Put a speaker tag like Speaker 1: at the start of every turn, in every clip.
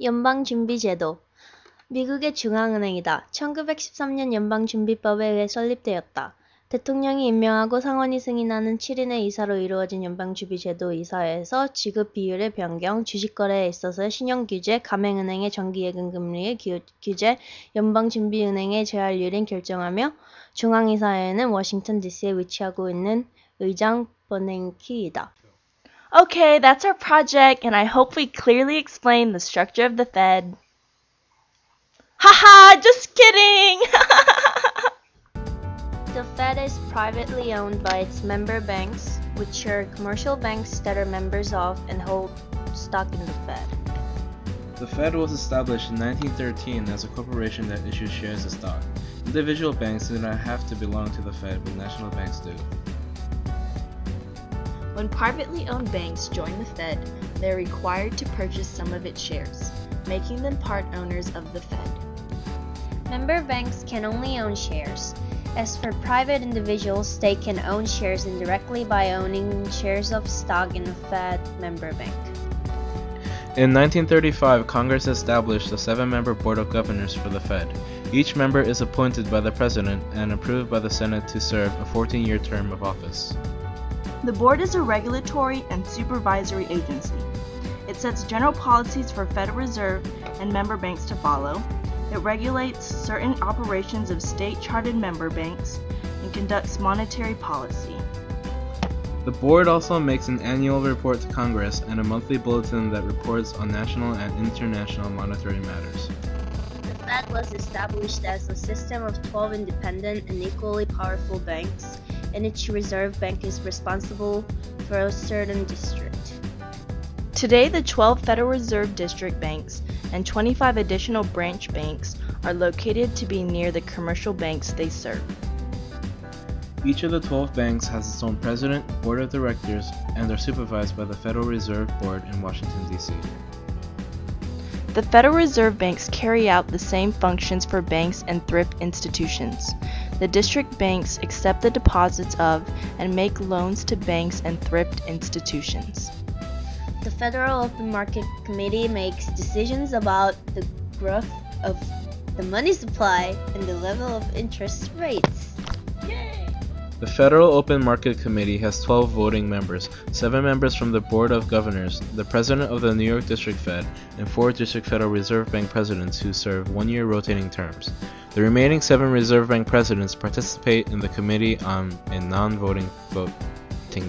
Speaker 1: 연방준비제도 미국의 중앙은행이다. 1913년 연방준비법에 의해 설립되었다. 대통령이 임명하고 상원이 승인하는 7인의 이사로 이루어진 연방준비제도 이사회에서 지급 비율의 변경, 주식거래에 있어서의 신용규제, 가맹은행의 정기예금 금리의 규제, 연방준비은행의 재활률을 결정하며 중앙이사회는 워싱턴 DC에 위치하고 있는 의장 버냉키이다.
Speaker 2: Okay, that's our project, and I hope we clearly explained the structure of the Fed. Haha, just kidding!
Speaker 1: The Fed is privately owned by its member banks, which are commercial banks that are members of and hold stock in the Fed.
Speaker 3: The Fed was established in 1913 as a corporation that issues shares of stock. Individual banks do not have to belong to the Fed, but national banks do.
Speaker 2: When privately owned banks join the Fed, they are required to purchase some of its shares, making them part owners of the Fed.
Speaker 1: Member banks can only own shares. As for private individuals, they can own shares indirectly by owning shares of stock in a Fed member bank.
Speaker 3: In 1935, Congress established a 7-member Board of Governors for the Fed. Each member is appointed by the President and approved by the Senate to serve a 14-year term of office.
Speaker 2: The board is a regulatory and supervisory agency. It sets general policies for Federal Reserve and member banks to follow. It regulates certain operations of state-chartered member banks and conducts monetary policy.
Speaker 3: The board also makes an annual report to Congress and a monthly bulletin that reports on national and international monetary matters.
Speaker 1: The Fed was established as a system of 12 independent and equally powerful banks, and each reserve bank is responsible for a certain district.
Speaker 2: Today, the 12 Federal Reserve District banks and 25 additional branch banks are located to be near the commercial banks they serve.
Speaker 3: Each of the 12 banks has its own president, board of directors, and are supervised by the Federal Reserve Board in Washington, D.C.
Speaker 2: The Federal Reserve banks carry out the same functions for banks and thrift institutions. The district banks accept the deposits of and make loans to banks and thrift institutions.
Speaker 1: The Federal Open Market Committee makes decisions about the growth of the money supply and the level of interest rates.
Speaker 3: The Federal Open Market Committee has 12 voting members, 7 members from the Board of Governors, the President of the New York District Fed, and 4 District Federal Reserve Bank presidents who serve 1-year rotating terms. The remaining 7 Reserve Bank presidents participate in the committee on a non-voting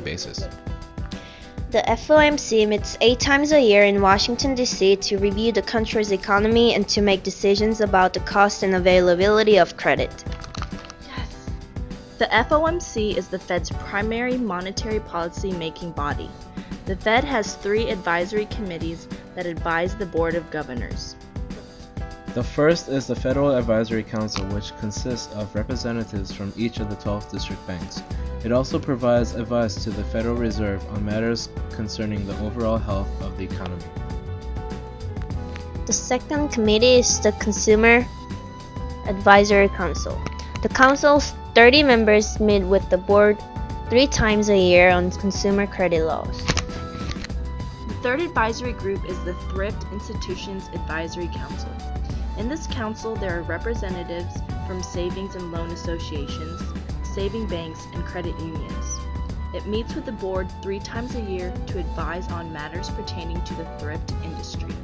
Speaker 3: basis.
Speaker 1: The FOMC meets 8 times a year in Washington, D.C. to review the country's economy and to make decisions about the cost and availability of credit.
Speaker 2: The FOMC is the Fed's primary monetary policy making body. The Fed has 3 advisory committees that advise the Board of Governors.
Speaker 3: The first is the Federal Advisory Council, which consists of representatives from each of the 12 district banks. It also provides advice to the Federal Reserve on matters concerning the overall health of the economy.
Speaker 1: The second committee is the Consumer Advisory Council. The council's 30 members meet with the board 3 times a year on consumer credit laws.
Speaker 2: The third advisory group is the Thrift Institutions Advisory Council. In this council, there are representatives from savings and loan associations, saving banks, and credit unions. It meets with the board 3 times a year to advise on matters pertaining to the thrift industry.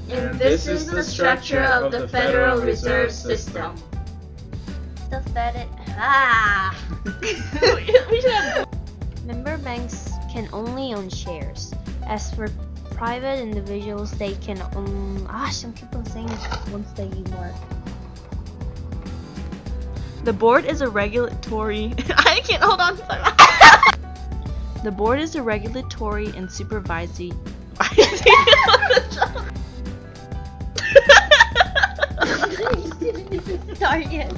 Speaker 1: And this is the structure of the Federal Reserve System. The Fed Member banks can only own shares. As for private individuals, they can own some people saying it once they eat more.
Speaker 2: The board is a regulatory I can't hold on. The board is a regulatory and supervisory
Speaker 1: Start yet.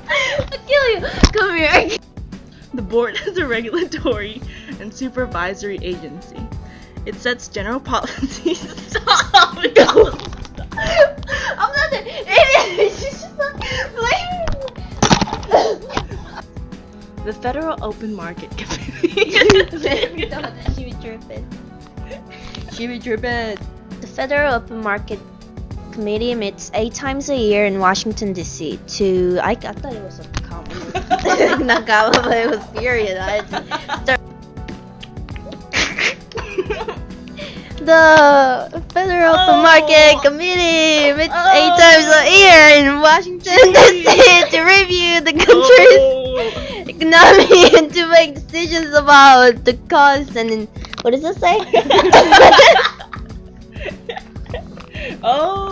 Speaker 1: I'll kill you. Come here.
Speaker 2: The board is a regulatory and supervisory agency. It sets general policies. Stop!
Speaker 1: I'm not an idiot. She's just not blaming me.
Speaker 2: The Federal Open Market Committee She be tripping.
Speaker 1: The Federal Open Market Committee meets 8 times a year in Washington, D.C. to... I thought it was a comma. Not comma, but it was period. The Federal Open Market Committee meets 8 times a year in Washington, D.C. to review the country's economy and to make decisions about the costs and... What does it say?
Speaker 2: Oh.